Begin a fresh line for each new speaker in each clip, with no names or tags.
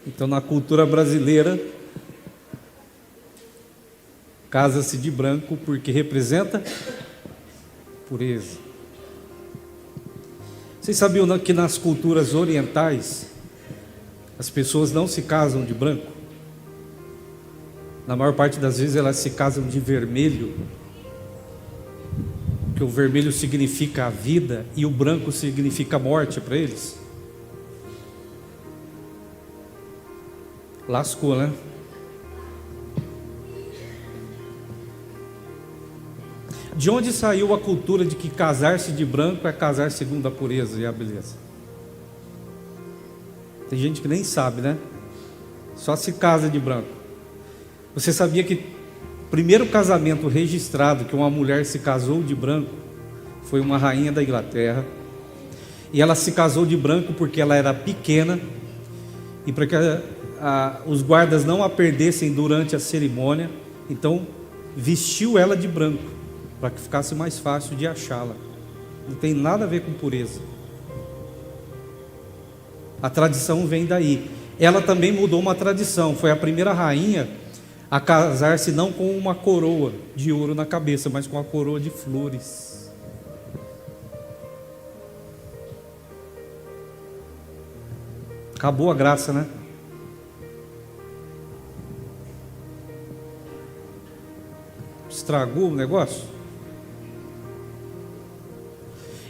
Então, na cultura brasileira, casa-se de branco porque representa pureza. Vocês sabiam que nas culturas orientais as pessoas não se casam de branco? Na maior parte das vezes elas se casam de vermelho, porque o vermelho significa a vida e o branco significa a morte para eles. Lascou, né? De onde saiu a cultura de que casar-se de branco é casar segundo a pureza e a beleza? Tem gente que nem sabe, né? Só se casa de branco. Você sabia que o primeiro casamento registrado que uma mulher se casou de branco foi uma rainha da Inglaterra? E ela se casou de branco porque ela era pequena e para que os guardas não a perdessem durante a cerimônia, então vestiu ela de branco para que ficasse mais fácil de achá-la. Não tem nada a ver com pureza. A tradição vem daí. Ela também mudou uma tradição. Foi a primeira rainha a casar-se não com uma coroa de ouro na cabeça, mas com a coroa de flores. Acabou a graça, né? Estragou o negócio.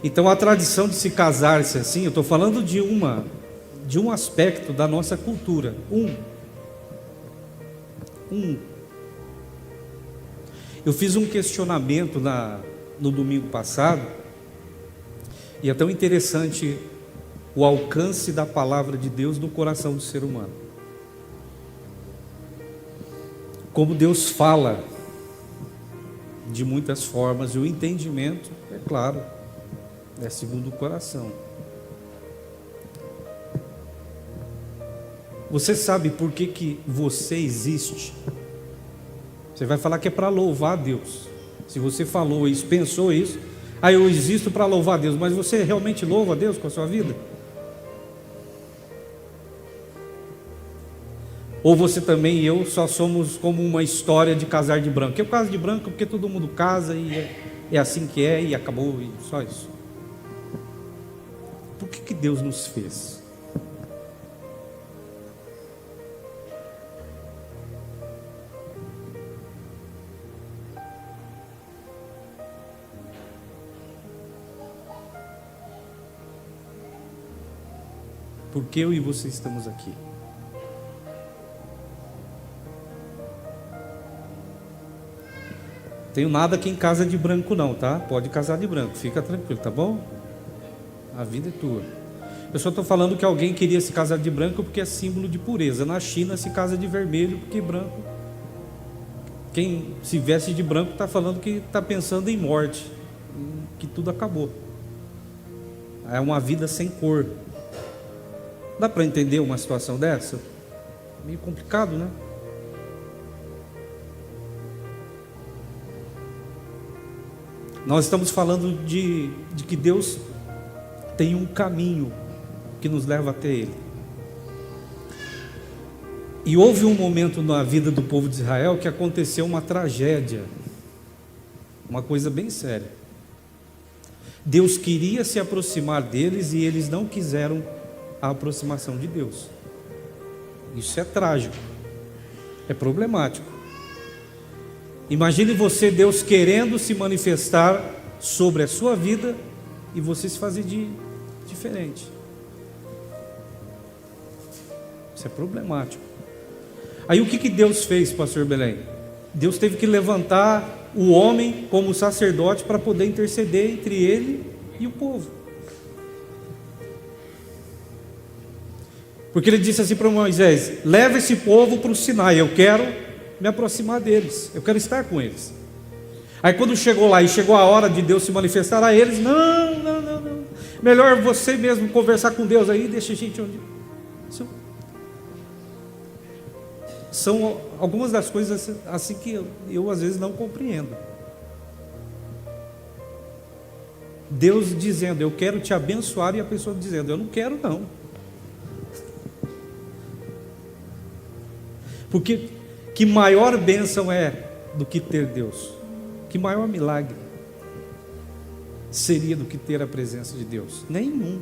Então a tradição de se casar-se assim, eu estou falando de um aspecto da nossa cultura. Eu fiz um questionamento no domingo passado, e é tão interessante o alcance da palavra de Deus no coração do ser humano. Como Deus fala de muitas formas, e o entendimento, é claro, é segundo o coração. Você sabe por que você existe? Você vai falar que é para louvar a Deus. Se você falou isso, pensou isso, eu existo para louvar a Deus, mas você realmente louva a Deus com a sua vida? Ou você também e eu só somos como uma história de casar de branco? Eu caso de branco porque todo mundo casa e é assim que é e acabou, e só isso. Por que Deus nos fez? Por que eu e você estamos aqui? Tenho nada quem casa de branco não, tá? Pode casar de branco, fica tranquilo, tá bom? A vida é tua. Eu só estou falando que alguém queria se casar de branco porque é símbolo de pureza. Na China se casa de vermelho porque branco. Quem se veste de branco está falando que está pensando em morte, que tudo acabou. É uma vida sem cor. Dá para entender uma situação dessa? Meio complicado, né? Nós estamos falando de que Deus tem um caminho que nos leva até Ele. E houve um momento na vida do povo de Israel que aconteceu uma tragédia, uma coisa bem séria. Deus queria se aproximar deles e eles não quiseram a aproximação de Deus. Isso é trágico, é problemático. Imagine você, Deus querendo se manifestar sobre a sua vida e você se fazer de diferente. Isso é problemático. Aí o que Deus fez, pastor Belém? Deus teve que levantar o homem como sacerdote para poder interceder entre ele e o povo. Porque ele disse assim para Moisés: leva esse povo para o Sinai, eu quero me aproximar deles, eu quero estar com eles. Aí quando chegou lá e chegou a hora de Deus se manifestar a eles, não, melhor você mesmo conversar com Deus aí, deixa a gente onde. São algumas das coisas assim que eu às vezes não compreendo. Deus dizendo, eu quero te abençoar, e a pessoa dizendo, eu não quero não. Porque que maior bênção é do que ter Deus? Que maior milagre seria do que ter a presença de Deus? Nenhum.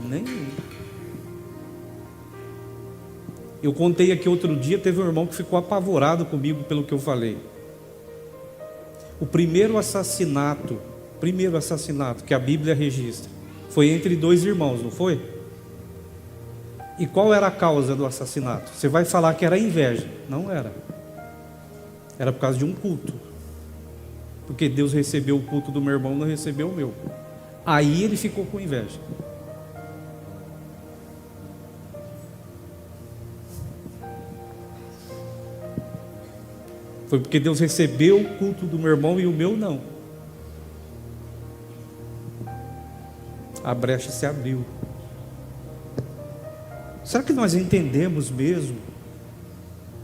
Nenhum. Eu contei aqui outro dia, teve um irmão que ficou apavorado comigo pelo que eu falei. O primeiro assassinato que a Bíblia registra foi entre dois irmãos, não foi? E qual era a causa do assassinato? Você vai falar que era inveja. Não era. Era por causa de um culto. Porque Deus recebeu o culto do meu irmão, não recebeu o meu. Aí ele ficou com inveja. Foi porque Deus recebeu o culto do meu irmão e o meu não. A brecha se abriu. Será que nós entendemos mesmo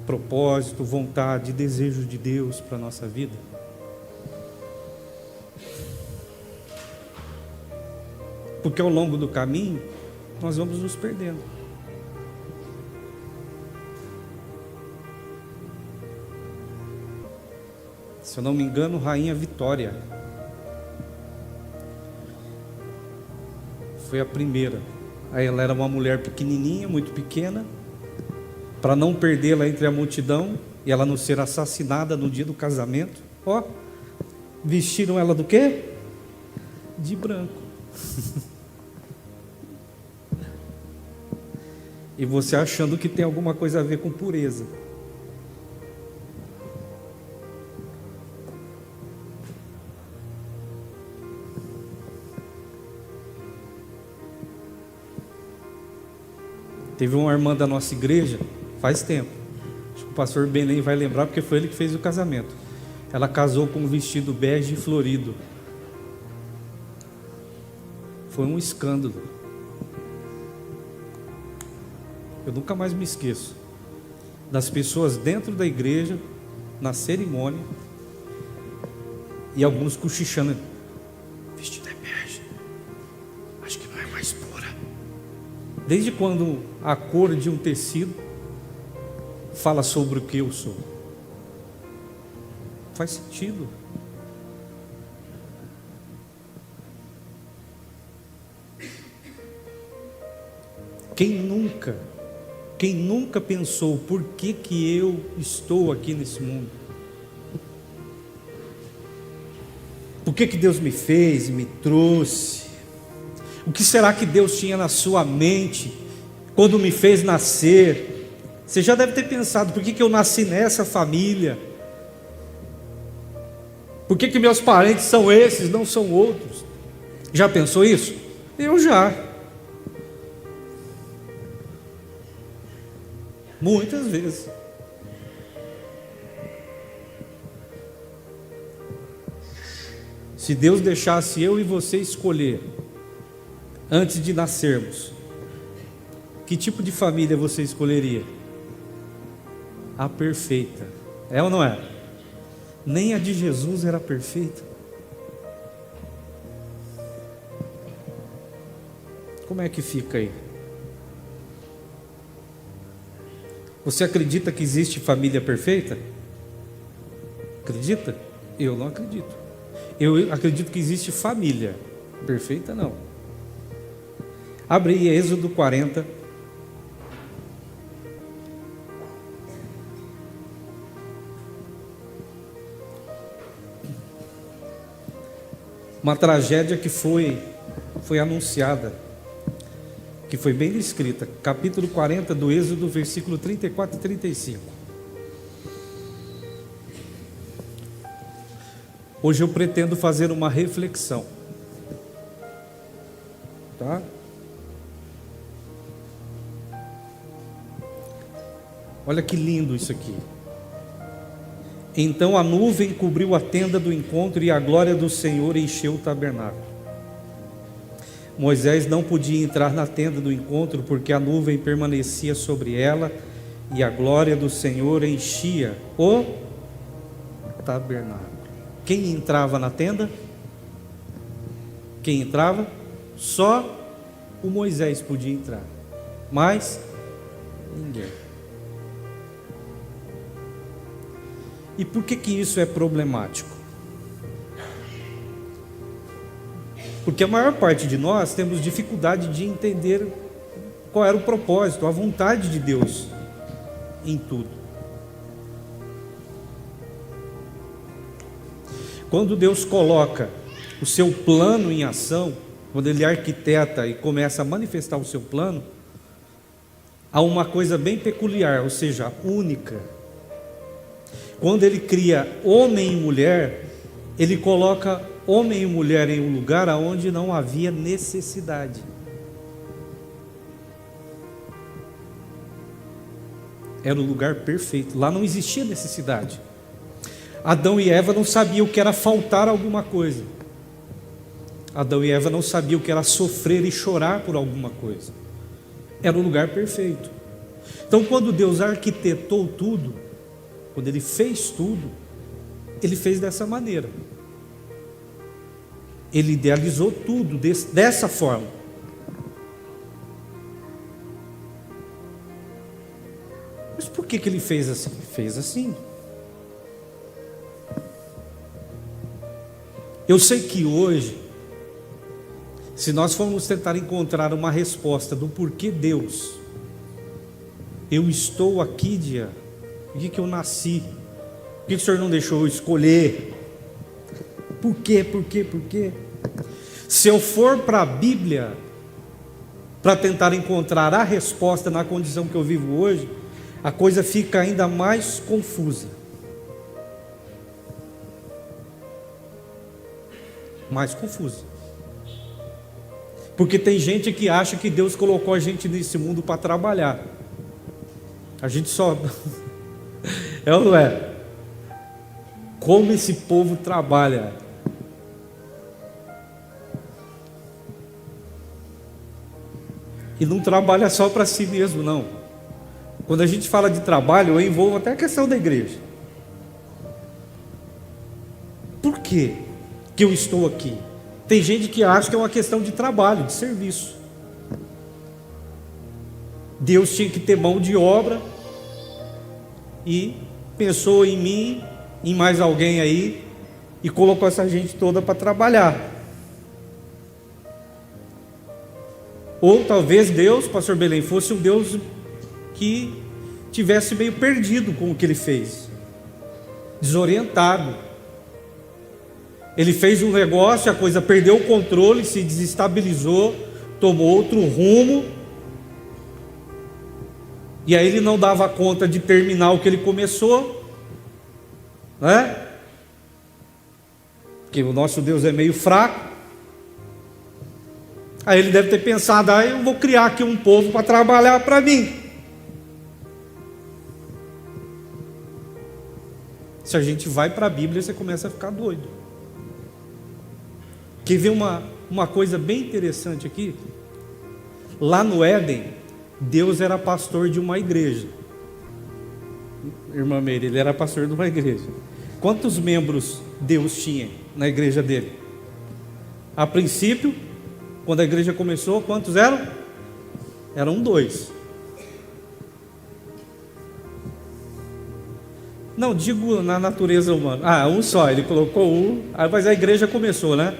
propósito, vontade, desejo de Deus para a nossa vida? Porque ao longo do caminho nós vamos nos perdendo. Se eu não me engano, Rainha Vitória foi a primeira. Aí ela era uma mulher pequenininha, muito pequena, para não perdê-la entre a multidão e ela não ser assassinada no dia do casamento. Ó, vestiram ela do quê? De branco. E você achando que tem alguma coisa a ver com pureza. Teve uma irmã da nossa igreja, faz tempo, acho que o pastor Belém vai lembrar, porque foi ele que fez o casamento. Ela casou com um vestido bege e florido. Foi um escândalo. Eu nunca mais me esqueço das pessoas dentro da igreja, na cerimônia, e alguns cochichando: vestido é bege, acho que não é mais pura. Desde quando a cor de um tecido fala sobre o que eu sou? Faz sentido. Quem nunca pensou por que eu estou aqui nesse mundo? Por que Deus me fez, me trouxe? O que será que Deus tinha na sua mente quando me fez nascer? Você já deve ter pensado: por que eu nasci nessa família? Por que meus parentes são esses, não são outros? Já pensou isso? Eu já. Muitas vezes. Se Deus deixasse eu e você escolher, antes de nascermos, que tipo de família você escolheria? A perfeita. É ou não é? Nem a de Jesus era perfeita. Como é que fica aí? Você acredita que existe família perfeita? Acredita? Eu não acredito. Eu acredito que existe família perfeita, não. Abre aí Êxodo 40. Uma tragédia que foi anunciada, que foi bem descrita, capítulo 40 do Êxodo, versículo 34 e 35. Hoje eu pretendo fazer uma reflexão, tá? Olha que lindo isso aqui. Então a nuvem cobriu a tenda do encontro e a glória do Senhor encheu o tabernáculo. Moisés não podia entrar na tenda do encontro porque a nuvem permanecia sobre ela e a glória do Senhor enchia o tabernáculo. Quem entrava na tenda? Quem entrava? Só o Moisés podia entrar. Mais ninguém. E por que isso é problemático? Porque a maior parte de nós temos dificuldade de entender qual era o propósito, a vontade de Deus em tudo. Quando Deus coloca o seu plano em ação, quando Ele arquiteta e começa a manifestar o seu plano, há uma coisa bem peculiar, ou seja, única. Quando Ele cria homem e mulher, Ele coloca homem e mulher em um lugar onde não havia necessidade. Era o lugar perfeito, lá não existia necessidade. Adão e Eva não sabiam o que era faltar alguma coisa. Adão e Eva não sabiam o que era sofrer e chorar por alguma coisa. Era o lugar perfeito. Então, quando Deus arquitetou tudo, quando Ele fez tudo, Ele fez dessa maneira. Ele idealizou tudo dessa forma. Mas por que Ele fez assim? Ele fez assim. Eu sei que hoje, se nós formos tentar encontrar uma resposta do porquê Deus, eu estou aqui, dia, por que eu nasci? Por que o Senhor não deixou eu escolher? Por quê? Por quê? Por quê? Se eu for para a Bíblia para tentar encontrar a resposta na condição que eu vivo hoje, a coisa fica ainda mais confusa. Mais confusa. Porque tem gente que acha que Deus colocou a gente nesse mundo para trabalhar. A gente só... É ou não é? Como esse povo trabalha. E não trabalha só para si mesmo, não. Quando a gente fala de trabalho, eu envolvo até a questão da igreja. Por quê que eu estou aqui? Tem gente que acha que é uma questão de trabalho, de serviço. Deus tinha que ter mão de obra e pensou em mim, em mais alguém aí, e colocou essa gente toda para trabalhar. Ou talvez Deus, pastor Belém, fosse um Deus que tivesse meio perdido com o que Ele fez, desorientado. Ele fez um negócio, a coisa perdeu o controle, se desestabilizou, tomou outro rumo, e aí ele não dava conta de terminar o que ele começou, né? Porque o nosso Deus é meio fraco. Aí ele deve ter pensado, eu vou criar aqui um povo para trabalhar para mim. Se a gente vai para a Bíblia, você começa a ficar doido. Quer ver uma coisa bem interessante aqui? Lá no Éden, Deus era pastor de uma igreja. Irmã Meire, ele era pastor de uma igreja. Quantos membros Deus tinha na igreja dele? A princípio, quando a igreja começou, quantos eram? Eram 2. Não, digo na natureza humana. Um só, ele colocou um, mas a igreja começou, né?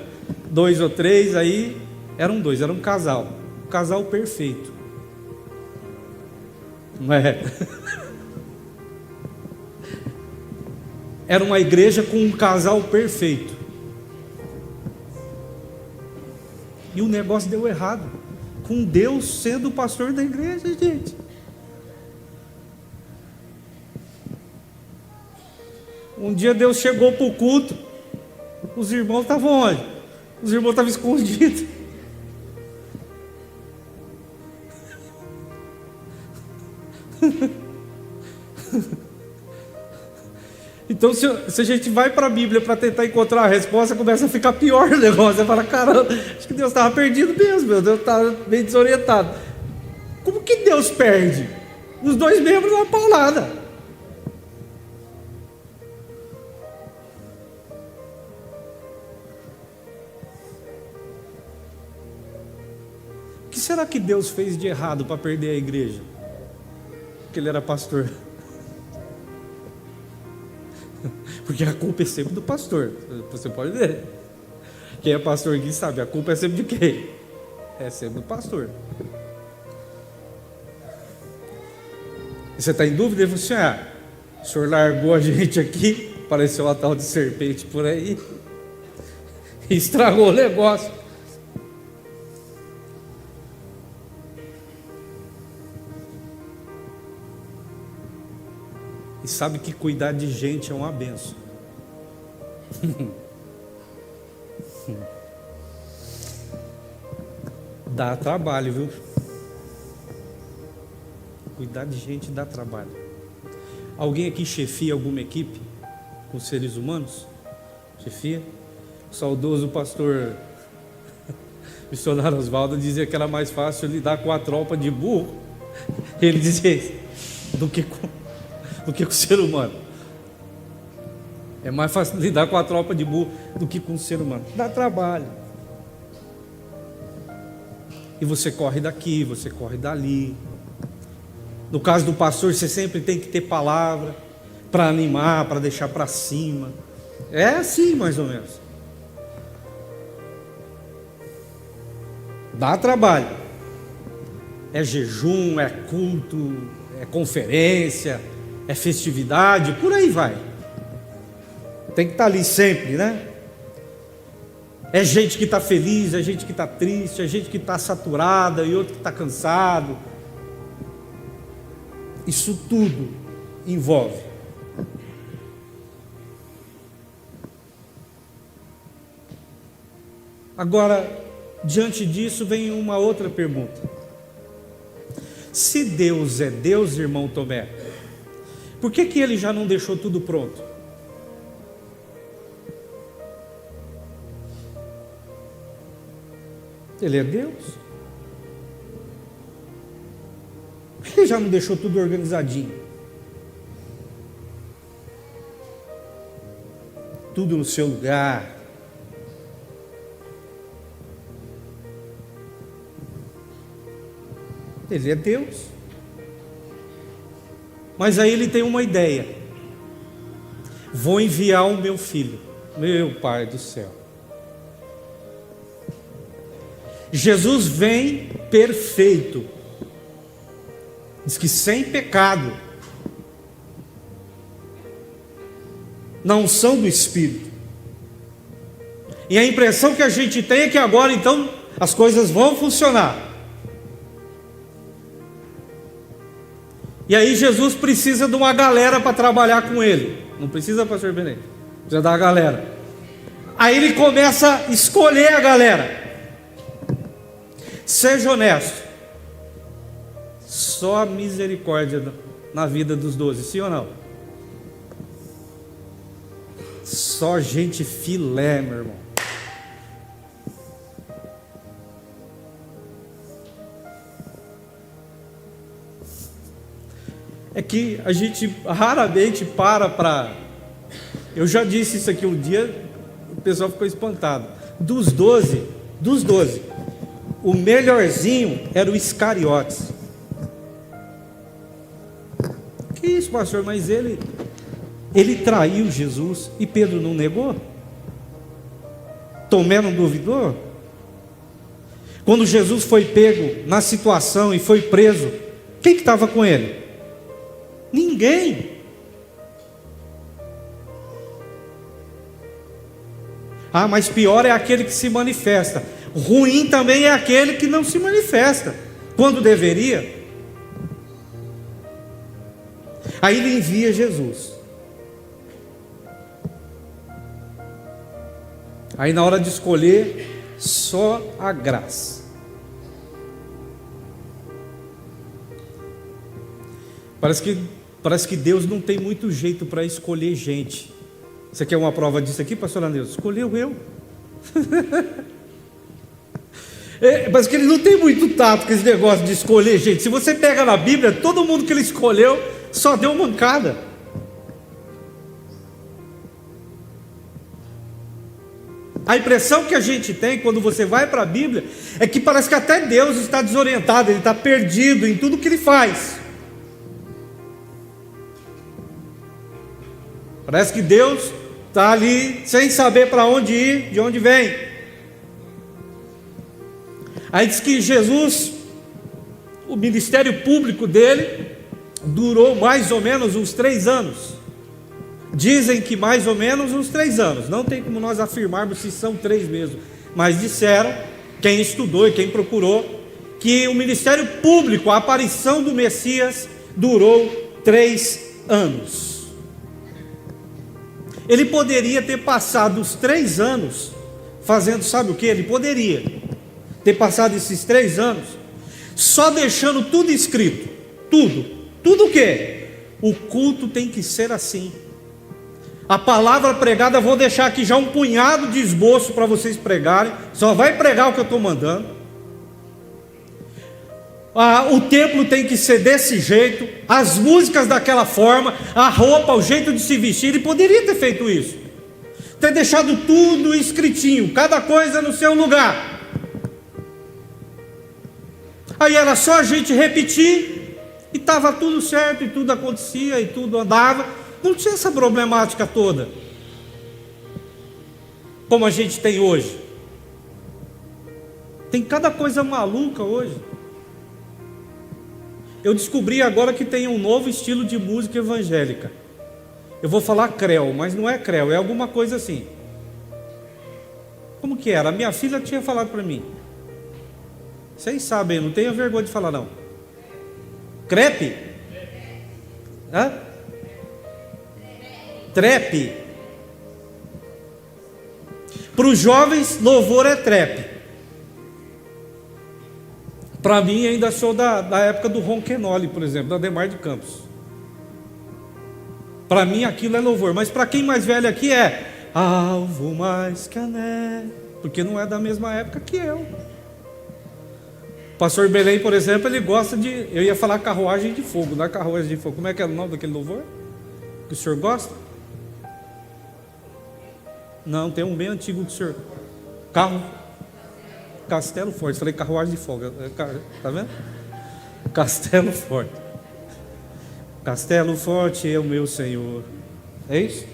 2 ou 3, aí eram 2, era um casal. Um casal perfeito. Não é? Era uma igreja com um casal perfeito. E o negócio deu errado. Com Deus sendo o pastor da igreja, gente. Um dia Deus chegou para o culto. Os irmãos estavam onde? Os irmãos estavam escondidos. Então, se a gente vai para a Bíblia para tentar encontrar a resposta, começa a ficar pior o negócio. Você fala, caramba, acho que Deus estava perdido mesmo, meu Deus estava meio desorientado. Como que Deus perde? Os 2 membros na paulada. será que Deus fez de errado para perder a igreja? Porque ele era pastor. Porque a culpa é sempre do pastor. Você pode ver. Quem é pastor aqui sabe, a culpa é sempre de quem? É sempre do pastor. E você está em dúvida? Ele falou assim: o senhor largou a gente aqui, apareceu uma tal de serpente por aí, e estragou o negócio. E sabe que cuidar de gente é uma benção. Dá trabalho, viu? Cuidar de gente dá trabalho. Alguém aqui chefia alguma equipe com seres humanos? Chefia? O saudoso pastor missionário Oswaldo dizia que era mais fácil lidar com a tropa de burro, ele dizia isso, do que com o ser humano. É mais fácil lidar com a tropa de burro do que com o ser humano. Dá trabalho. E você corre daqui, você corre dali. No caso do pastor, você sempre tem que ter palavra para animar, para deixar para cima. É assim, mais ou menos. Dá trabalho. É jejum, é culto, é conferência, é festividade, por aí vai. Tem que estar ali sempre, né? É gente que está feliz, é gente que está triste, é gente que está saturada e outro que está cansado. Isso tudo envolve. Agora, diante disso vem uma outra pergunta. Se Deus é Deus, irmão Tomé, por que ele já não deixou tudo pronto? Ele é Deus. Por que ele já não deixou tudo organizadinho? Tudo no seu lugar. Ele é Deus. Mas aí ele tem uma ideia. Vou enviar o meu filho, meu Pai do céu. Jesus vem perfeito. Diz que sem pecado. Na unção do Espírito. E a impressão que a gente tem é que agora então as coisas vão funcionar. E aí Jesus precisa de uma galera para trabalhar com ele. Não precisa, pastor Benedito? Precisa da galera. Aí ele começa a escolher a galera. Seja honesto. Só a misericórdia na vida dos 12, sim ou não? Só gente filé, meu irmão. É que a gente raramente para. Eu já disse isso aqui um dia, o pessoal ficou espantado. Dos 12, o melhorzinho era o Iscariotes. Que isso, pastor? Mas ele traiu Jesus e Pedro não negou? Tomé não duvidou? Quando Jesus foi pego na situação e foi preso, quem que estava com ele? Ninguém. Ah, mas pior é aquele que se manifesta. Ruim também é aquele que não se manifesta quando deveria. Aí ele envia Jesus. Aí na hora de escolher, só a graça. Parece que Deus não tem muito jeito para escolher gente. Você quer uma prova disso aqui, pastor Anilson? Escolheu eu. Mas que ele não tem muito tato com esse negócio de escolher gente. Se você pega na Bíblia, todo mundo que ele escolheu só deu mancada. A impressão que a gente tem quando você vai para a Bíblia é que parece que até Deus está desorientado, ele está perdido em tudo que ele faz. Parece que Deus está ali sem saber para onde ir, de onde vem. Aí diz que Jesus, o ministério público dele, durou mais ou menos uns 3 anos. Dizem que mais ou menos uns 3 anos. Não tem como nós afirmarmos se são 3 mesmo. Mas disseram, quem estudou e quem procurou, que o ministério público, a aparição do Messias, durou 3 anos. Ele poderia ter passado os 3 anos fazendo, sabe o que? Ele poderia ter passado esses 3 anos só deixando tudo escrito. Tudo o quê? O culto tem que ser assim. A palavra pregada, vou deixar aqui já um punhado de esboço para vocês pregarem. Só vai pregar o que eu estou mandando. O templo tem que ser desse jeito, as músicas daquela forma, a roupa, o jeito de se vestir. Ele poderia ter feito isso, ter deixado tudo escritinho, cada coisa no seu lugar. Aí era só a gente repetir e estava tudo certo, e tudo acontecia, e tudo andava. Não tinha essa problemática toda como a gente tem hoje. Tem cada coisa maluca hoje. Eu descobri agora que tem um novo estilo de música evangélica. Eu vou falar creu, mas não é creu, é alguma coisa assim. Como que era? A minha filha tinha falado para mim. Vocês sabem, não tenho vergonha de falar não. Crepe? Hã? Trap. Para os jovens, louvor é trap. Para mim, ainda sou da época do Ronquenoli, por exemplo, da Ademar de Campos. Para mim, aquilo é louvor. Mas para quem mais velho aqui é alvo mais que a neve, porque não é da mesma época que eu. O pastor Belém, por exemplo, ele gosta de... Eu ia falar carruagem de fogo, não é carruagem de fogo. Como é que é o nome daquele louvor que o senhor gosta? Não, tem um bem antigo que o senhor... Castelo Forte. Falei carruagem de fogo. Tá vendo? Castelo Forte. Castelo Forte é o meu Senhor. É isso?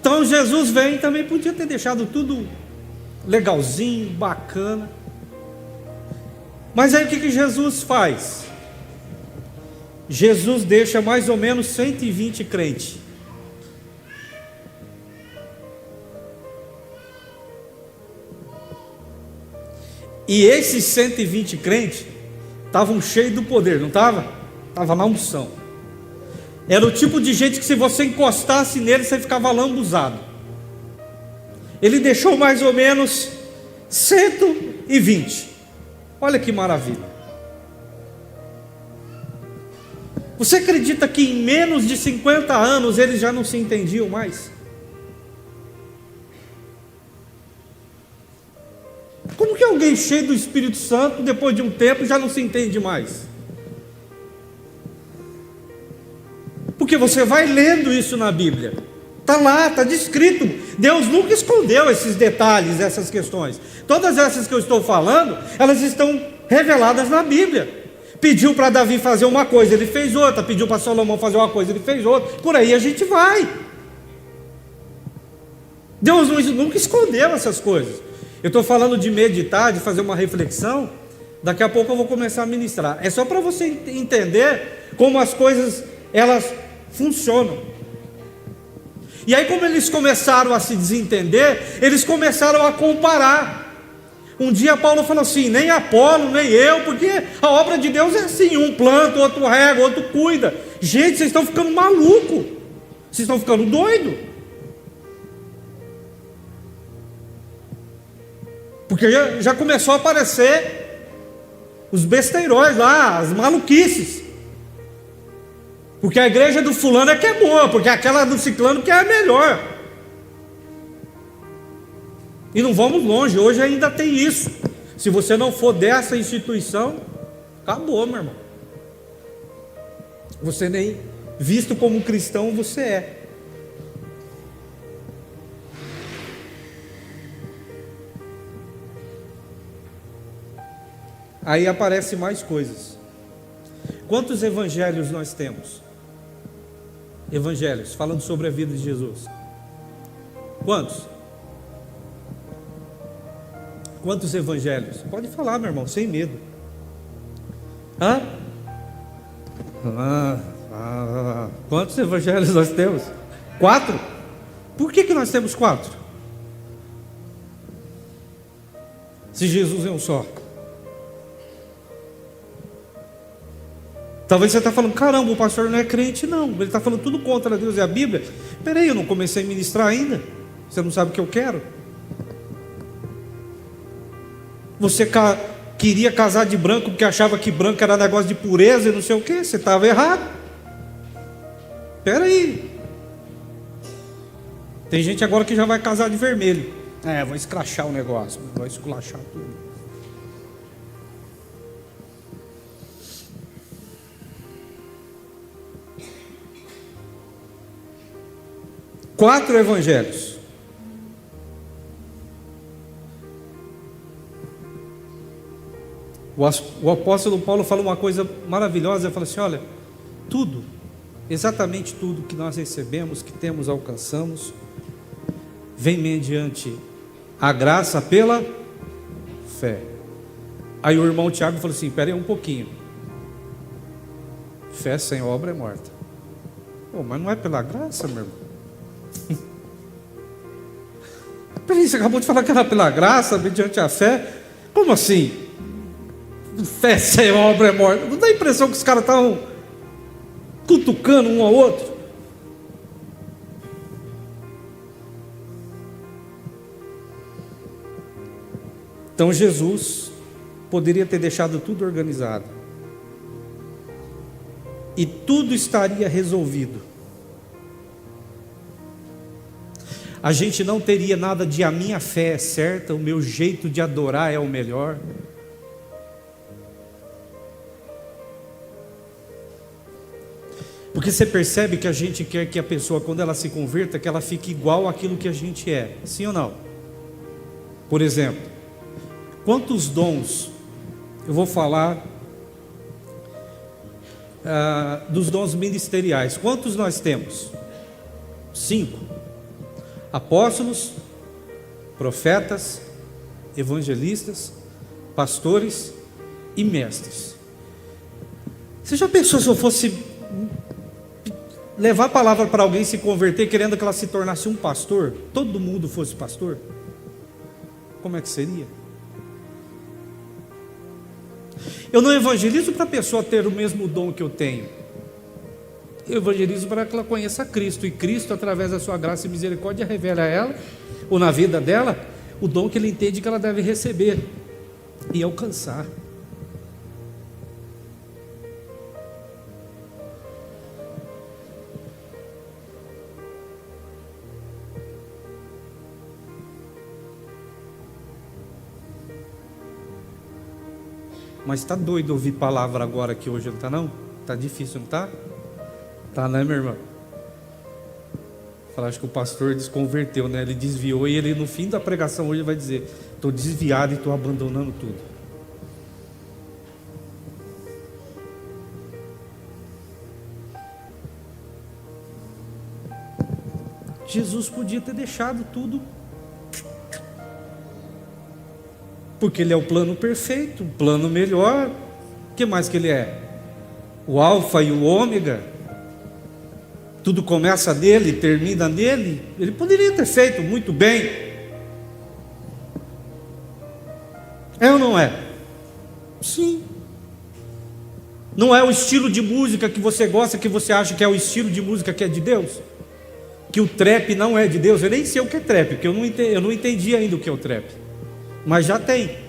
Então Jesus vem, também podia ter deixado tudo legalzinho, bacana. Mas aí o que Jesus faz? Jesus deixa mais ou menos 120 crentes. E esses 120 crentes estavam cheios do poder, não estava? Estava na unção. Era o tipo de gente que se você encostasse nele, você ficava lambuzado. Ele deixou mais ou menos 120. Olha que maravilha. Você acredita que em menos de 50 anos eles já não se entendiam mais? Como que alguém cheio do Espírito Santo, depois de um tempo, já não se entende mais? Porque você vai lendo isso na Bíblia. Está lá, está descrito. Deus nunca escondeu esses detalhes, essas questões. Todas essas que eu estou falando, elas estão reveladas na Bíblia. Pediu para Davi fazer uma coisa, ele fez outra. Pediu para Salomão fazer uma coisa, ele fez outra. Por aí a gente vai. Deus nunca escondeu essas coisas. Eu estou falando de meditar, de fazer uma reflexão. Daqui a pouco eu vou começar a ministrar. É só para você entender como as coisas, elas funcionam. E aí, como eles começaram a se desentender, eles começaram a comparar. Um dia Paulo falou assim: nem Apolo, nem eu, porque a obra de Deus é assim, um planta, outro rega, outro cuida. Gente, vocês estão ficando malucos, vocês estão ficando doidos. Porque já começou a aparecer os besteirões lá, as maluquices. Porque a igreja do fulano é que é boa, porque aquela do ciclano que é a melhor. E não vamos longe, hoje ainda tem isso. Se você não for dessa instituição, acabou, meu irmão. Você nem visto como cristão você é. Aí aparecem mais coisas. Quantos evangelhos nós temos? Evangelhos, falando sobre a vida de Jesus. Quantos? Quantos evangelhos? Pode falar, meu irmão, sem medo. Hã? Quantos evangelhos nós temos? 4? Por que nós temos 4? Se Jesus é um só. Talvez você está falando, caramba, o pastor não é crente. Não, ele está falando tudo contra Deus e a Bíblia. Peraí, eu não comecei a ministrar ainda. Você não sabe o que eu quero? Você queria casar de branco porque achava que branco era negócio de pureza e não sei o que. Você estava errado. Peraí. Tem gente agora que já vai casar de vermelho. Vou escrachar o negócio, vou esculachar tudo. Quatro evangelhos. O apóstolo Paulo fala uma coisa maravilhosa. Ele fala assim: olha, tudo, exatamente tudo que nós recebemos, que temos, alcançamos, vem mediante a graça pela fé. Aí o irmão Tiago falou assim: espera aí um pouquinho, fé sem obra é morta. Mas não é pela graça, meu irmão? Peraí, você acabou de falar que era pela graça, mediante a fé. Como assim? Fé sem obra é morta. Não dá a impressão que os caras estavam cutucando um ao outro? Então Jesus poderia ter deixado tudo organizado e tudo estaria resolvido. A gente não teria nada de a minha fé é certa, o meu jeito de adorar é o melhor. Porque você percebe que a gente quer que a pessoa, quando ela se converta, que ela fique igual àquilo que a gente é. Sim ou não? Por exemplo, quantos dons, eu vou falar dos dons ministeriais. Quantos nós temos? 5. Apóstolos, profetas, evangelistas, pastores e mestres. Você já pensou se eu fosse levar a palavra para alguém se converter, querendo que ela se tornasse um pastor? Todo mundo fosse pastor? Como é que seria? Eu não evangelizo para a pessoa ter o mesmo dom que eu tenho. Eu evangelizo para que ela conheça Cristo, e Cristo, através da sua graça e misericórdia, revela a ela, ou na vida dela, o dom que ele entende que ela deve receber e alcançar. Mas está doido ouvir palavra agora aqui hoje, não está não? Está difícil, não está? Tá, né, meu irmão? Acho que o pastor desconverteu, né? Ele desviou, e ele no fim da pregação hoje vai dizer: estou desviado e estou abandonando tudo. Jesus podia ter deixado tudo, porque ele é o plano perfeito, o plano melhor. O que mais que ele é? O alfa e o ômega. Tudo começa nele, termina nele. Ele poderia ter feito muito bem. É ou não é? Sim. Não é o estilo de música que você gosta, que você acha que é o estilo de música que é de Deus? Que o trap não é de Deus? Eu nem sei o que é trap, porque eu não entendi ainda o que é o trap. Mas já tem.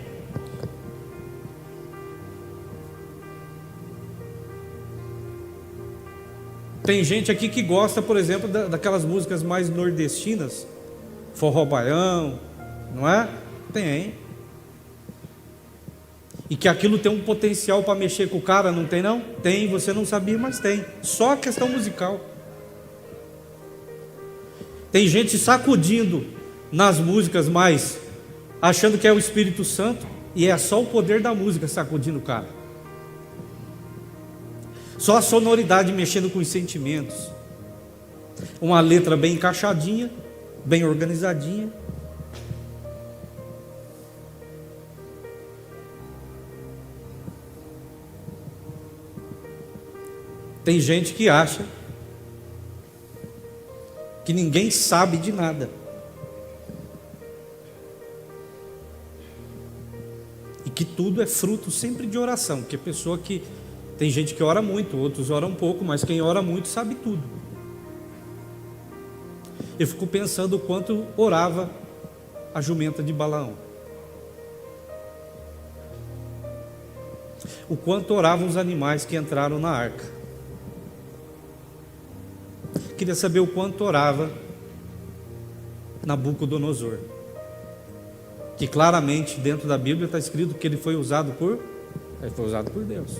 Tem gente aqui que gosta, por exemplo, daquelas músicas mais nordestinas, forró baião, não é? Tem. E que aquilo tem um potencial para mexer com o cara, não tem não? Tem, você não sabia, mas tem. Só a questão musical. Tem gente sacudindo nas músicas mais, achando que é o Espírito Santo. E é só o poder da música sacudindo o cara. Só a sonoridade mexendo com os sentimentos. Uma letra bem encaixadinha, bem organizadinha. Tem gente que acha que ninguém sabe de nada. E que tudo é fruto sempre de oração. Porque pessoa que... Tem gente que ora muito, outros oram pouco, mas quem ora muito sabe tudo. Eu fico pensando o quanto orava a jumenta de Balaão. O quanto oravam os animais que entraram na arca. Queria saber o quanto orava Nabucodonosor. Que claramente dentro da Bíblia está escrito que ele foi usado por Deus.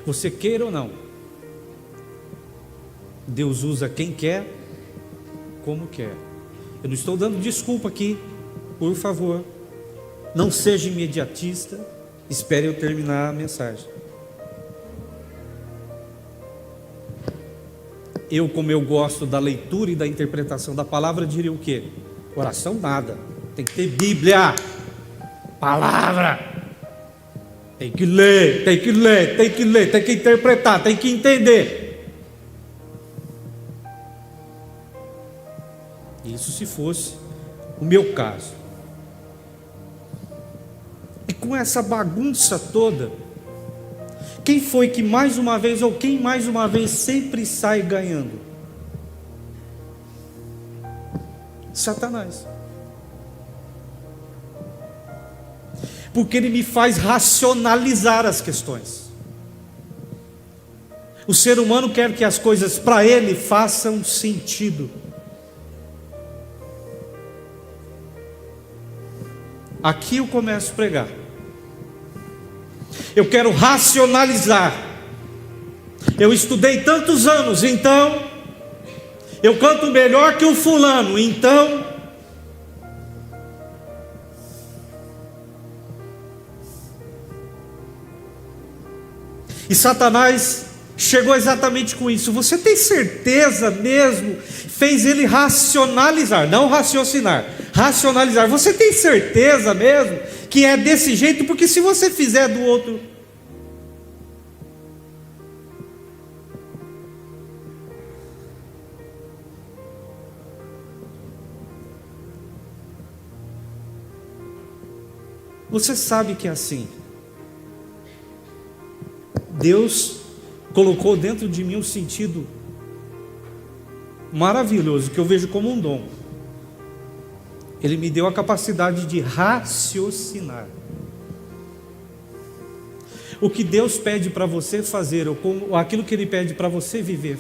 Você queira ou não, Deus usa quem quer, como quer. Eu não estou dando desculpa aqui, por favor, não seja imediatista, espere eu terminar a mensagem. Eu, como eu gosto da leitura e da interpretação da palavra, diria o quê? Oração nada, tem que ter Bíblia, palavra. Tem que ler, tem que ler, tem que ler, tem que interpretar, tem que entender. Isso se fosse o meu caso. E com essa bagunça toda, quem foi que mais uma vez, ou quem mais uma vez sempre sai ganhando? Satanás. Porque ele me faz racionalizar as questões. O ser humano quer que as coisas para ele façam sentido. Aqui eu começo a pregar. Eu quero racionalizar. Eu estudei tantos anos, então eu canto melhor que o fulano, então e Satanás chegou exatamente com isso. Você tem certeza mesmo? Fez ele racionalizar, não raciocinar, racionalizar. Você tem certeza mesmo que é desse jeito? Porque se você fizer do outro, você sabe que é assim. Deus colocou dentro de mim um sentido maravilhoso, que eu vejo como um dom. Ele me deu a capacidade de raciocinar. O que Deus pede para você fazer, ou aquilo que Ele pede para você viver,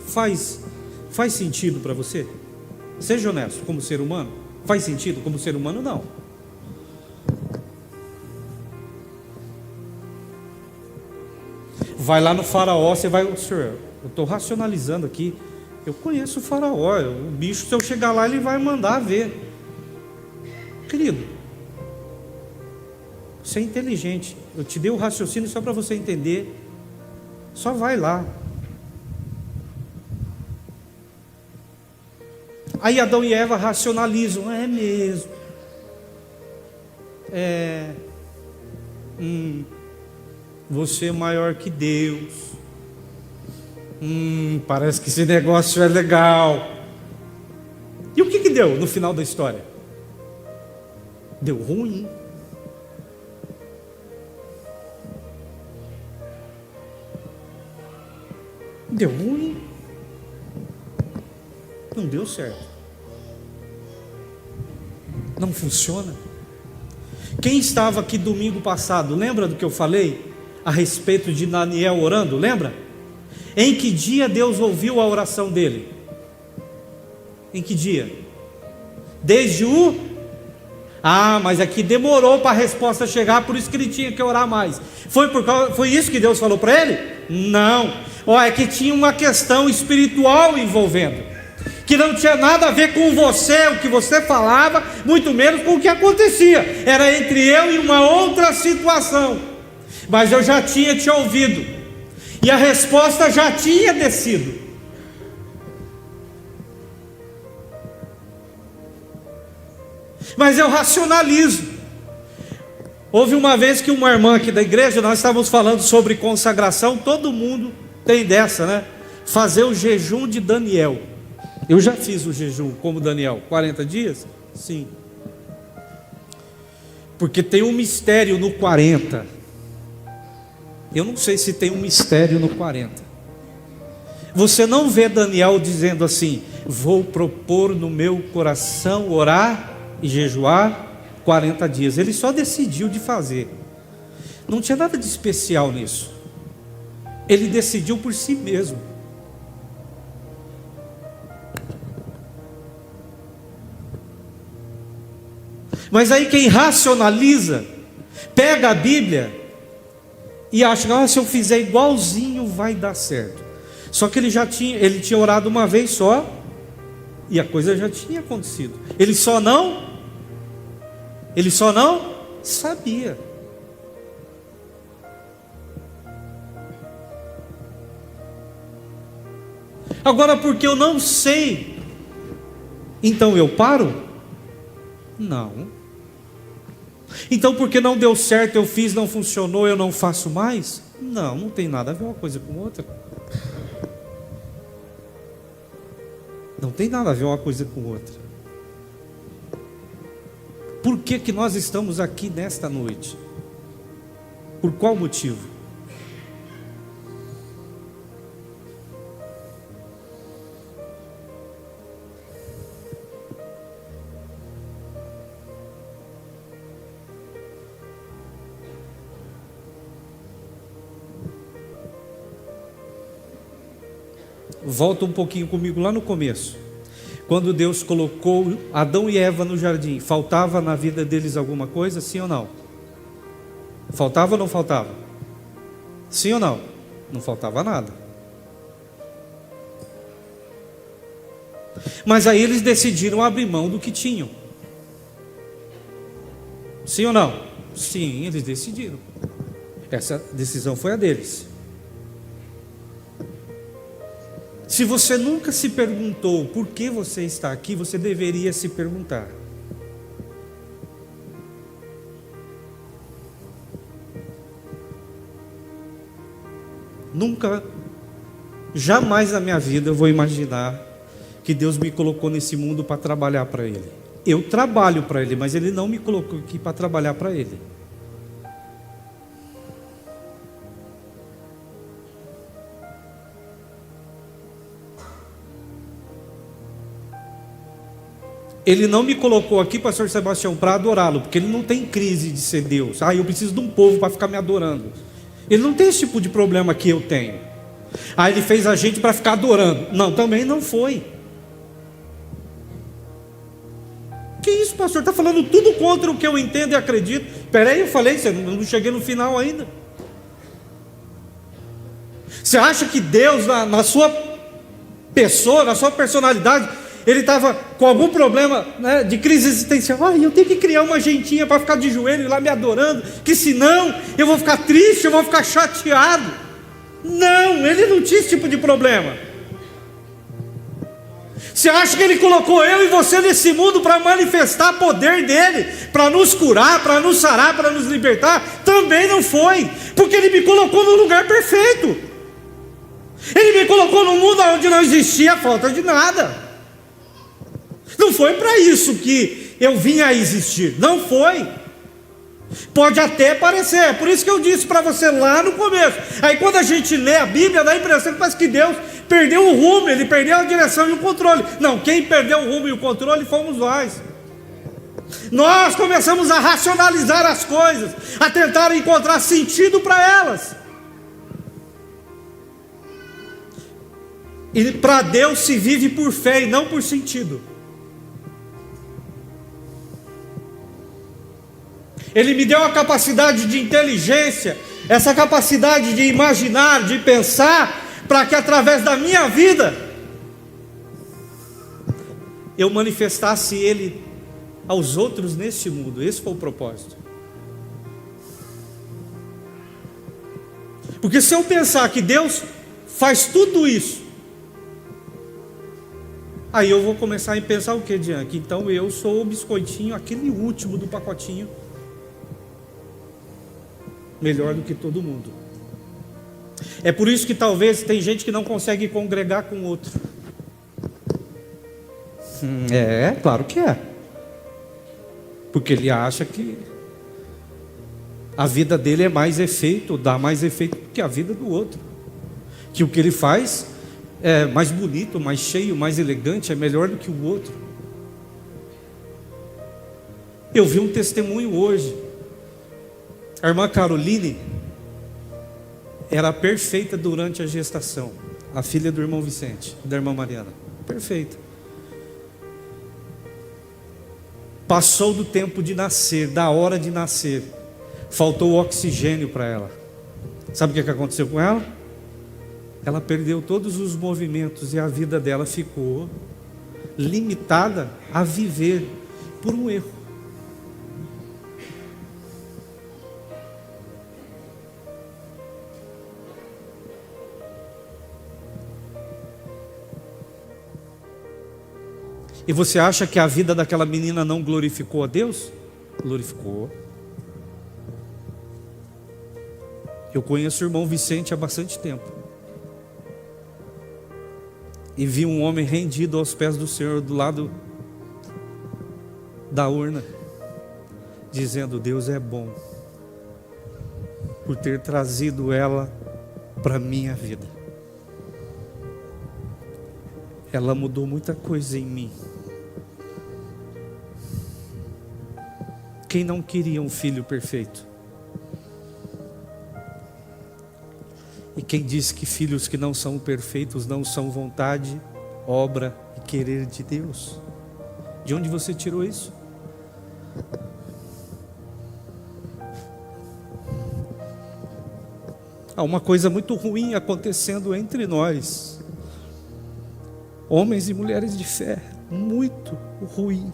faz sentido para você? Seja honesto, como ser humano. Faz sentido como ser humano? Não. Vai lá no faraó, você vai, senhor, eu estou racionalizando aqui, eu conheço o faraó, o bicho, se eu chegar lá, ele vai mandar ver. Querido, você é inteligente, eu te dei o raciocínio só para você entender, só vai lá. Aí Adão e Eva racionalizam, é mesmo, você é maior que Deus. Parece que esse negócio é legal. E o que deu no final da história? Deu ruim. Deu ruim. Não deu certo. Não funciona. Quem estava aqui domingo passado, lembra do que eu falei a respeito de Daniel orando? Lembra? Em que dia Deus ouviu a oração dele? Em que dia? Desde o... mas aqui demorou para a resposta chegar, por isso que ele tinha que orar mais. Foi isso que Deus falou para ele? Não. É que tinha uma questão espiritual envolvendo, que não tinha nada a ver com você, o que você falava, muito menos com o que acontecia, era entre eu e uma outra situação, mas eu já tinha te ouvido, e a resposta já tinha descido. Mas eu racionalizo. Houve uma vez que uma irmã aqui da igreja, nós estávamos falando sobre consagração, todo mundo tem dessa, né? Fazer o jejum de Daniel. Eu já fiz o jejum como Daniel, 40 dias? Sim. Porque tem um mistério no 40. Eu não sei se tem um mistério no 40. Você não vê Daniel dizendo assim: vou propor no meu coração orar e jejuar 40 dias. Ele só decidiu de fazer. Não tinha nada de especial nisso. Ele decidiu por si mesmo. Mas aí quem racionaliza, pega a Bíblia e acha que se eu fizer igualzinho vai dar certo. Só que ele tinha orado uma vez só, e a coisa já tinha acontecido. Ele só não sabia. Agora, porque eu não sei, então eu paro? Não. Então, porque não deu certo, eu fiz, não funcionou, eu não faço mais? Não, não tem nada a ver uma coisa com outra. Não tem nada a ver uma coisa com outra. Por que que nós estamos aqui nesta noite? Por qual motivo? Volta um pouquinho comigo lá no começo. Quando Deus colocou Adão e Eva no jardim, faltava na vida deles alguma coisa, sim ou não? Faltava ou não faltava? Sim ou não? Não faltava nada. Mas aí eles decidiram abrir mão do que tinham. Sim ou não? Sim, eles decidiram. Essa decisão foi a deles. Se você nunca se perguntou por que você está aqui, você deveria se perguntar. Nunca, jamais na minha vida eu vou imaginar que Deus me colocou nesse mundo para trabalhar para Ele. Eu trabalho para Ele, mas Ele não me colocou aqui para trabalhar para Ele. Ele não me colocou aqui, pastor Sebastião, para adorá-lo, porque ele não tem crise de ser Deus. Eu preciso de um povo para ficar me adorando. Ele não tem esse tipo de problema que eu tenho. Ele fez a gente para ficar adorando. Não, também não foi. Que isso, pastor? Está falando tudo contra o que eu entendo e acredito. Espera aí, eu falei, não cheguei no final ainda. Você acha que Deus, na sua pessoa, na sua personalidade, ele estava com algum problema, né, de crise existencial? Eu tenho que criar uma gentinha para ficar de joelho lá me adorando, que senão eu vou ficar triste, eu vou ficar chateado. Não, ele não tinha esse tipo de problema. Você acha que ele colocou eu e você nesse mundo para manifestar o poder dele, para nos curar, para nos sarar, para nos libertar? Também não foi, porque ele me colocou no lugar perfeito. Ele me colocou num mundo onde não existia falta de nada. Não foi para isso que eu vim a existir, não foi. Pode até parecer, é por isso que eu disse para você lá no começo. Aí quando a gente lê a Bíblia, dá a impressão que parece que Deus perdeu o rumo, Ele perdeu a direção e o controle. Não, quem perdeu o rumo e o controle fomos nós. Nós começamos a racionalizar as coisas, a tentar encontrar sentido para elas. E para Deus se vive por fé e não por sentido. Ele me deu a capacidade de inteligência, essa capacidade de imaginar, de pensar, para que através da minha vida eu manifestasse Ele aos outros neste mundo. Esse foi o propósito. Porque se eu pensar que Deus faz tudo isso, aí eu vou começar a pensar o que, Dian? Que então eu sou o biscoitinho, aquele último do pacotinho, melhor do que todo mundo. É por isso que talvez tem gente que não consegue congregar com outro. É, claro que é. Porque ele acha que a vida dele é mais efeito, dá mais efeito do que a vida do outro. Que o que ele faz é mais bonito, mais cheio, mais elegante, é melhor do que o outro. Eu vi um testemunho hoje. A irmã Caroline era perfeita durante a gestação. A filha do irmão Vicente, da irmã Mariana. Perfeita. Passou do tempo de nascer, da hora de nascer. Faltou oxigênio para ela. Sabe o que aconteceu com ela? Ela perdeu todos os movimentos e a vida dela ficou limitada a viver por um erro. E você acha que a vida daquela menina não glorificou a Deus? Glorificou. Eu conheço o irmão Vicente há bastante tempo. E vi um homem rendido aos pés do Senhor do lado da urna, dizendo: Deus é bom por ter trazido ela para a minha vida. Ela mudou muita coisa em mim. Quem não queria um filho perfeito? E quem disse que filhos que não são perfeitos não são vontade, obra e querer de Deus? De onde você tirou isso? Há uma coisa muito ruim acontecendo entre nós, homens e mulheres de fé, muito ruim.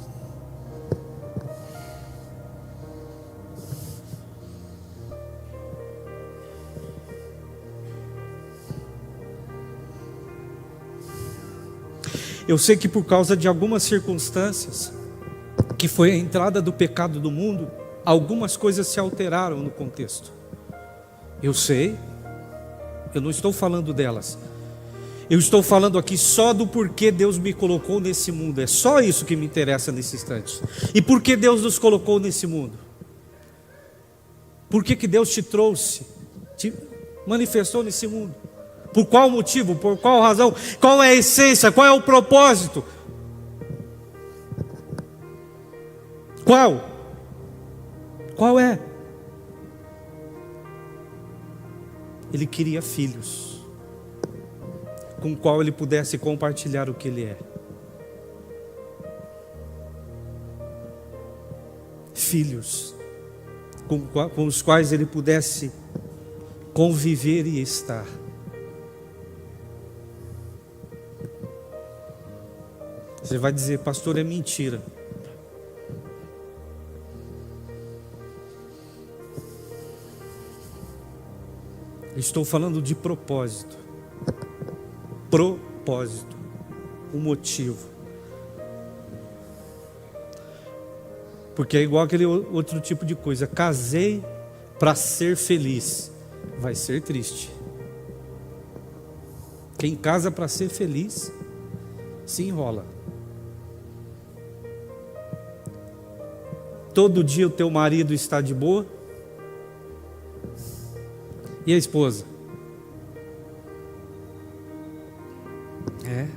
Eu sei que por causa de algumas circunstâncias, que foi a entrada do pecado do mundo, algumas coisas se alteraram no contexto. Eu sei, eu não estou falando delas. Eu estou falando aqui só do porquê Deus me colocou nesse mundo. É só isso que me interessa nesse instante. E por que Deus nos colocou nesse mundo? Por que Deus te trouxe, te manifestou nesse mundo? Por qual motivo? Por qual razão? Qual é a essência? Qual é o propósito? Qual? Qual é? Ele queria filhos, com o qual ele pudesse compartilhar o que ele é. Filhos, com os quais ele pudesse conviver e estar. Você vai dizer: pastor, é mentira. Estou falando de propósito. Propósito. O motivo. Porque é igual aquele outro tipo de coisa. Casei para ser feliz. Vai ser triste. Quem casa para ser feliz se enrola. Todo dia o teu marido está de boa? E a esposa? É.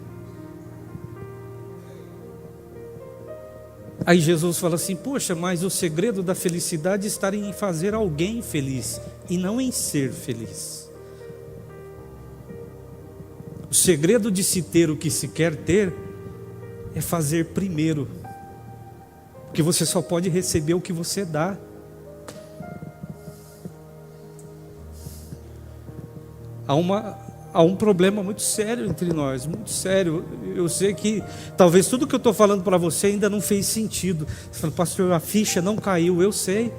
Aí Jesus fala assim: poxa, mas o segredo da felicidade está em fazer alguém feliz e não em ser feliz. O segredo de se ter o que se quer ter é fazer primeiro. Porque você só pode receber o que você dá. Há um problema muito sério entre nós, muito sério. Eu sei que talvez tudo que eu estou falando para você ainda não fez sentido. Você fala, pastor, a ficha não caiu. Eu sei,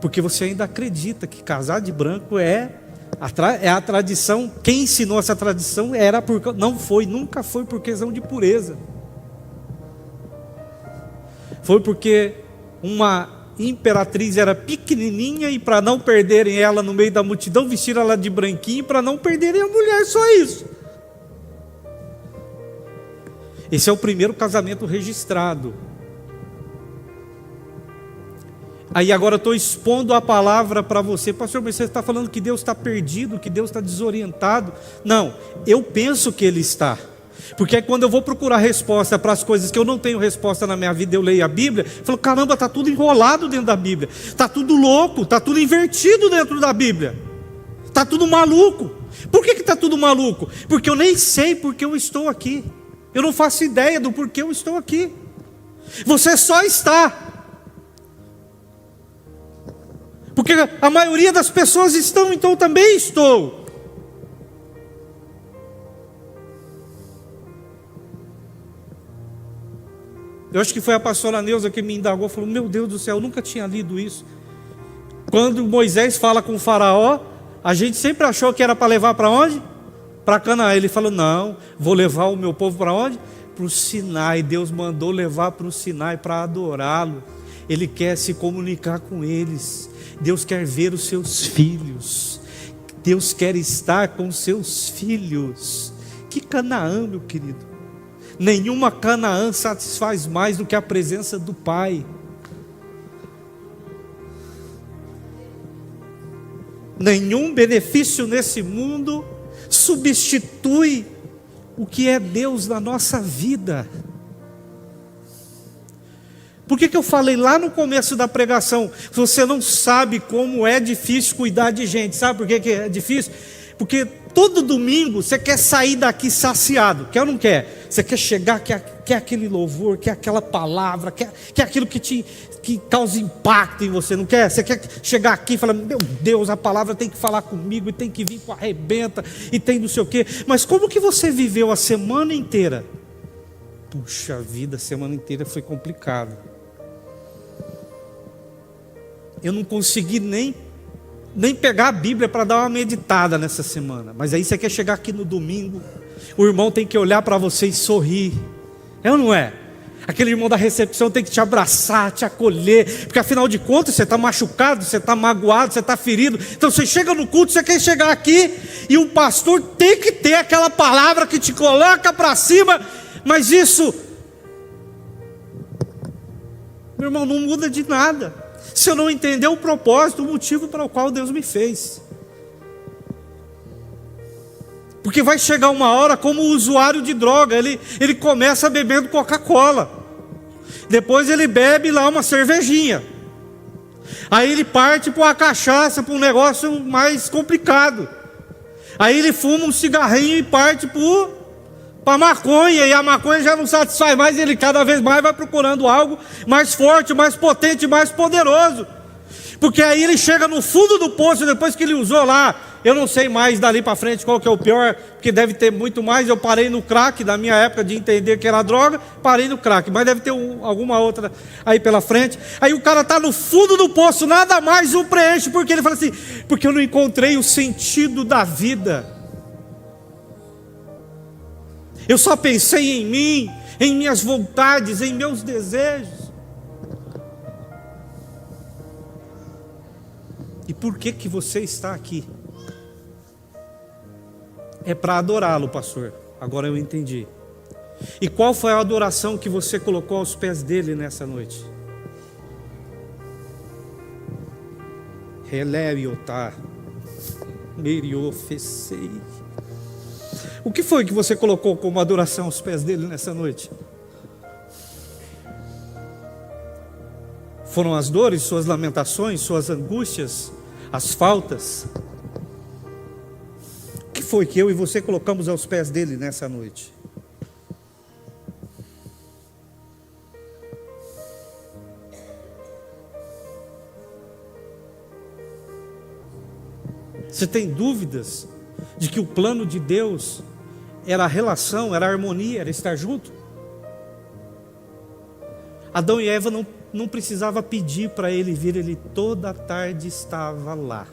porque você ainda acredita que casar de branco é a tradição. Quem ensinou essa tradição nunca foi por questão de pureza. Foi porque uma imperatriz era pequenininha e para não perderem ela no meio da multidão, vestiram ela de branquinho para não perderem a mulher, só isso. Esse é o primeiro casamento registrado. Aí agora eu estou expondo a palavra para você, pastor, mas você está falando que Deus está perdido, que Deus está desorientado. Não, eu penso que Ele está. Porque quando eu vou procurar resposta para as coisas que eu não tenho resposta na minha vida, eu leio a Bíblia, eu falo, caramba, está tudo enrolado dentro da Bíblia, está tudo louco, está tudo invertido dentro da Bíblia, está tudo maluco. Por que está tudo maluco? Porque eu nem sei porque eu estou aqui, eu não faço ideia do porquê eu estou aqui. Você só está, porque a maioria das pessoas estão, então eu também estou. Eu acho que foi a pastora Neuza que me indagou, falou, meu Deus do céu, eu nunca tinha lido isso. Quando Moisés fala com o faraó, a gente sempre achou que era para levar para onde? Para Canaã. Ele falou, não, vou levar o meu povo para onde? Para o Sinai. Deus mandou levar para o Sinai para adorá-lo. Ele quer se comunicar com eles. Deus quer ver os seus filhos. Deus quer estar com os seus filhos. Que Canaã, meu querido. Nenhuma Canaã satisfaz mais do que a presença do Pai. Nenhum benefício nesse mundo substitui o que é Deus na nossa vida. Por que eu falei lá no começo da pregação? Você não sabe como é difícil cuidar de gente. Sabe por que é difícil? Porque todo domingo você quer sair daqui saciado, quer ou não quer? Você quer chegar, quer aquele louvor, quer aquela palavra, quer aquilo que causa impacto em você, não quer? Você quer chegar aqui e falar, meu Deus, a palavra tem que falar comigo, e tem que vir com arrebenta, e tem não sei o quê. Mas como que você viveu a semana inteira? Puxa vida, a semana inteira foi complicado. Eu não consegui nem pegar a Bíblia para dar uma meditada nessa semana. Mas aí você quer chegar aqui no domingo, o irmão tem que olhar para você e sorrir. É ou não é? Aquele irmão da recepção tem que te abraçar, te acolher, porque afinal de contas você está machucado, você está magoado, você está ferido. Então você chega no culto, você quer chegar aqui e o pastor tem que ter aquela palavra que te coloca para cima. Mas isso, meu irmão, não muda de nada se eu não entender o propósito, o motivo para o qual Deus me fez. Porque vai chegar uma hora, como o usuário de droga, ele começa bebendo Coca-Cola, depois ele bebe lá uma cervejinha, aí ele parte para uma cachaça, para um negócio mais complicado, aí ele fuma um cigarrinho e parte para a maconha, e a maconha já não satisfaz mais, ele cada vez mais vai procurando algo mais forte, mais potente, mais poderoso, porque aí ele chega no fundo do poço, depois que ele usou lá, eu não sei mais dali para frente qual que é o pior, porque deve ter muito mais. Eu parei no crack, da minha época de entender que era droga, parei no crack, mas deve ter alguma outra aí pela frente. Aí o cara está no fundo do poço, nada mais o preenche, porque ele fala assim, porque eu não encontrei o sentido da vida, eu só pensei em mim, em minhas vontades, em meus desejos. E por que você está aqui? É para adorá-lo, pastor. Agora eu entendi. E qual foi a adoração que você colocou aos pés dele nessa noite? Releviotar, meriofecei. O que foi que você colocou como adoração aos pés dele nessa noite? Foram as dores, suas lamentações, suas angústias, as faltas? O que foi que eu e você colocamos aos pés dele nessa noite? Você tem dúvidas de que o plano de Deus era a relação, era a harmonia, era estar junto. Adão e Eva não precisava pedir para ele vir, ele toda a tarde estava lá.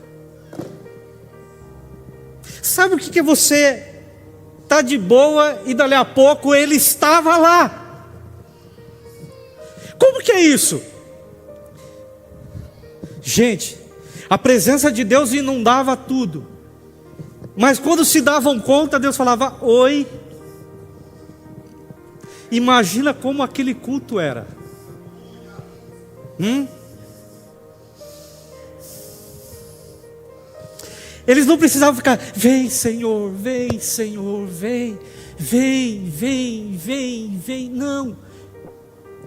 Sabe o que é você tá de boa e dali a pouco ele estava lá? Como que é isso? Gente, a presença de Deus inundava tudo. Mas quando se davam conta, Deus falava: oi. Imagina como aquele culto era. Eles não precisavam ficar: vem Senhor, vem Senhor, vem, vem, vem, vem, vem. Não,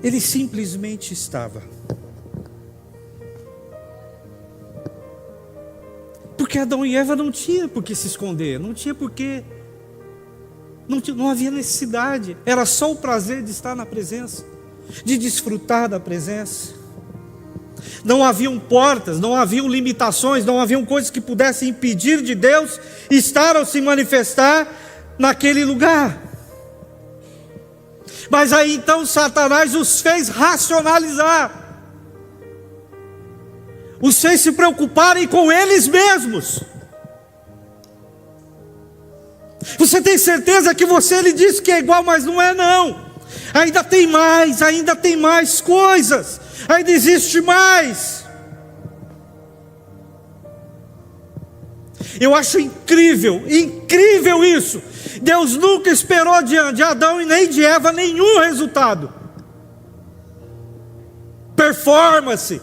ele simplesmente estava. Porque Adão e Eva não tinham por que se esconder, não tinha por que, não havia necessidade, era só o prazer de estar na presença, de desfrutar da presença. Não haviam portas, não haviam limitações, não haviam coisas que pudessem impedir de Deus estar ou se manifestar naquele lugar. Mas aí então Satanás os fez racionalizar, os fez se preocuparem com eles mesmos. Você tem certeza que ele disse que é igual, mas não é não. Ainda tem mais coisas, ainda existe mais. Eu acho incrível isso. Deus nunca esperou de Adão e nem de Eva nenhum resultado. Performance.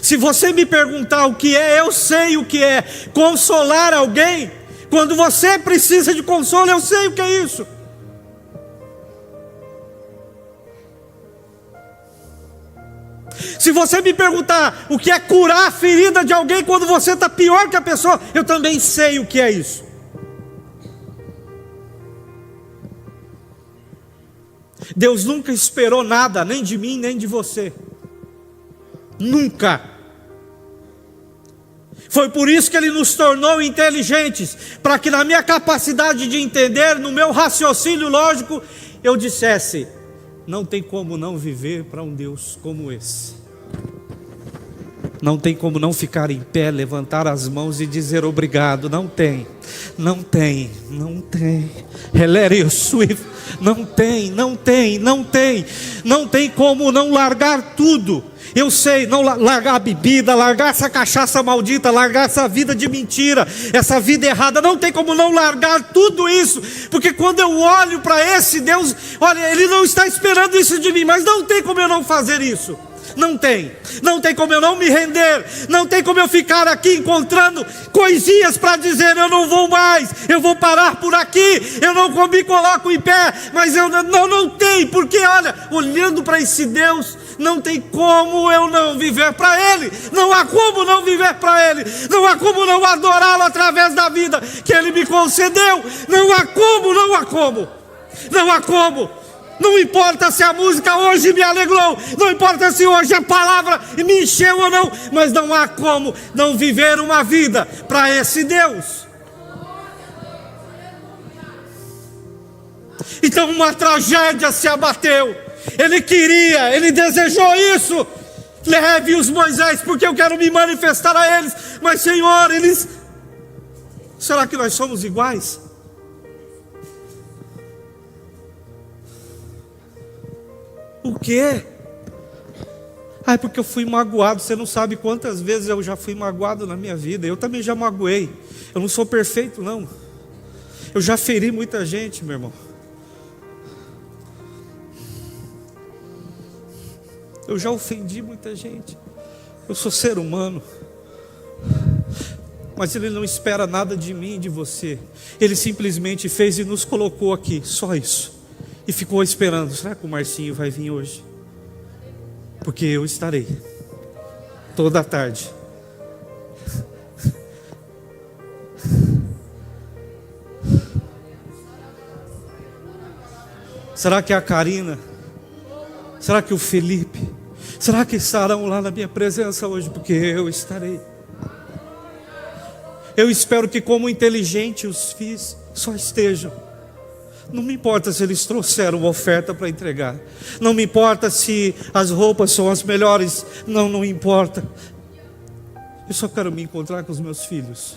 Se você me perguntar o que é, eu sei o que é consolar alguém. Quando você precisa de consolo, eu sei o que é isso. Se você me perguntar o que é curar a ferida de alguém quando você está pior que a pessoa, eu também sei o que é isso. Deus nunca esperou nada, nem de mim, nem de você. Nunca. Foi por isso que Ele nos tornou inteligentes, para que na minha capacidade de entender, no meu raciocínio lógico, eu dissesse: não tem como não viver para um Deus como esse. Não tem como não ficar em pé, levantar as mãos e dizer obrigado. Não tem. Não tem como não largar tudo. Eu sei, não largar a bebida, largar essa cachaça maldita, largar essa vida de mentira, essa vida errada. Não tem como não largar tudo isso, porque quando eu olho para esse Deus, olha, Ele não está esperando isso de mim, mas não tem como eu não fazer isso. Não tem como eu não me render, não tem como eu ficar aqui encontrando coisinhas para dizer: eu não vou mais, eu vou parar por aqui, eu não me coloco em pé, mas eu não tem, porque olha, olhando para esse Deus, não tem como eu não viver para Ele, não há como não viver para Ele, não há como não adorá-lo através da vida que Ele me concedeu, não há como. Não importa se a música hoje me alegrou, não importa se hoje a palavra me encheu ou não, mas não há como não viver uma vida para esse Deus. Então uma tragédia se abateu. Ele desejou isso. Leve-os, Moisés, porque eu quero me manifestar a eles. Mas Senhor, será que nós somos iguais? O quê? Porque eu fui magoado. Você não sabe quantas vezes eu já fui magoado na minha vida. Eu também já magoei. Eu não sou perfeito, não. Eu já feri muita gente, meu irmão. Eu já ofendi muita gente. Eu sou ser humano. Mas Ele não espera nada de mim e de você. Ele simplesmente fez e nos colocou aqui, só isso. E ficou esperando: será que o Marcinho vai vir hoje? Porque eu estarei toda a tarde. Será que a Karina? Será que o Felipe? Será que estarão lá na minha presença hoje? Porque eu estarei. Eu espero que, como inteligente os fiz, só estejam. Não me importa se eles trouxeram uma oferta para entregar. Não me importa se as roupas são as melhores. Não importa. Eu só quero me encontrar com os meus filhos.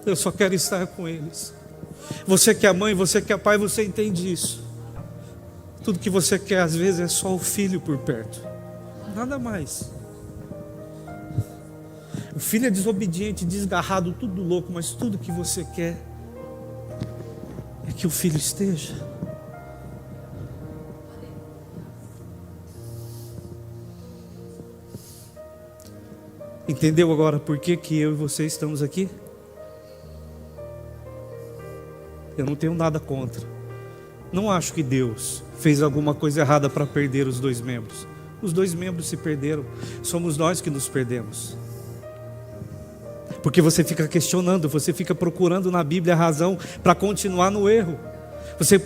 Eu só quero estar com eles. Você que é mãe, você que é pai, você entende isso. Tudo que você quer às vezes é só o filho por perto. Nada mais. O filho é desobediente, desgarrado, tudo louco, mas tudo que você quer é que o filho esteja. Entendeu agora por que eu e você estamos aqui? Eu não tenho nada contra. Não acho que Deus fez alguma coisa errada para perder os dois membros. Os dois membros se perderam. Somos nós que nos perdemos. Porque você fica questionando, você fica procurando na Bíblia a razão para continuar no erro. Você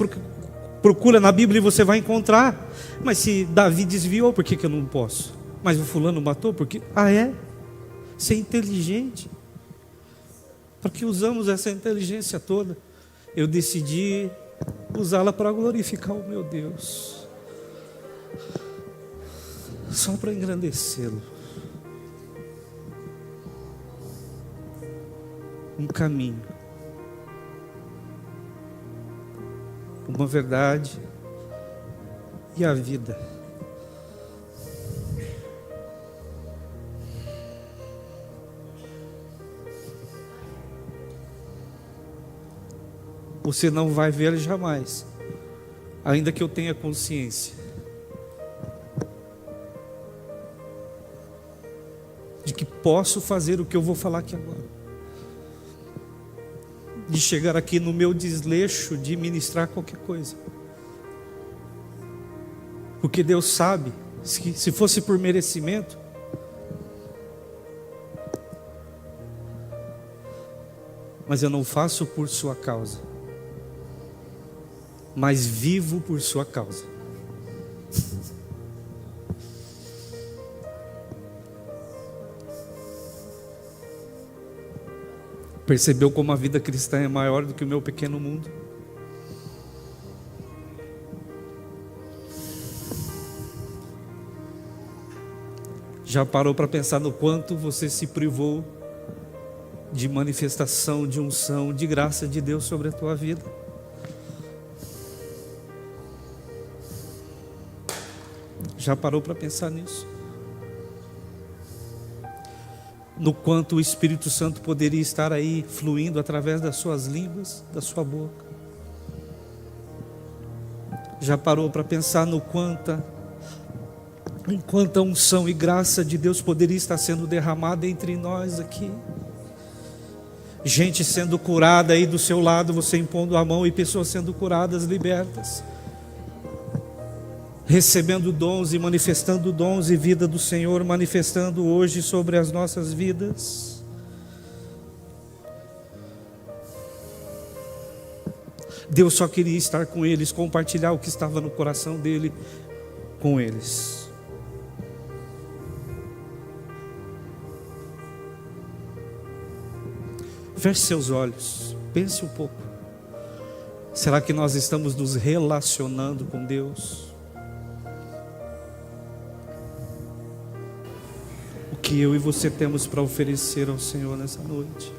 procura na Bíblia e você vai encontrar. Mas se Davi desviou, por que eu não posso? Mas o fulano matou, porque... Ah, é? Ser inteligente. Para que usamos essa inteligência toda? Eu decidi usá-la para glorificar o meu Deus. Só para engrandecê-lo. Um caminho, uma verdade e a vida. Você não vai ver jamais, ainda que eu tenha consciência de que posso fazer o que eu vou falar aqui agora. De chegar aqui no meu desleixo de ministrar qualquer coisa. Porque Deus sabe, se fosse por merecimento, mas eu não faço por sua causa, mas vivo por sua causa. Percebeu como a vida cristã é maior do que o meu pequeno mundo? Já parou para pensar no quanto você se privou de manifestação, de unção, de graça de Deus sobre a tua vida? Já parou para pensar nisso? No quanto o Espírito Santo poderia estar aí fluindo através das suas línguas, da sua boca? Já parou para pensar no quanta unção e graça de Deus poderia estar sendo derramada entre nós aqui? Gente sendo curada aí do seu lado, você impondo a mão, e pessoas sendo curadas, libertas, recebendo dons e manifestando dons e vida do Senhor, manifestando hoje sobre as nossas vidas. Deus só queria estar com eles, compartilhar o que estava no coração dele com eles. Feche seus olhos, pense um pouco. Será que nós estamos nos relacionando com Deus? O que eu e você temos para oferecer ao Senhor nessa noite?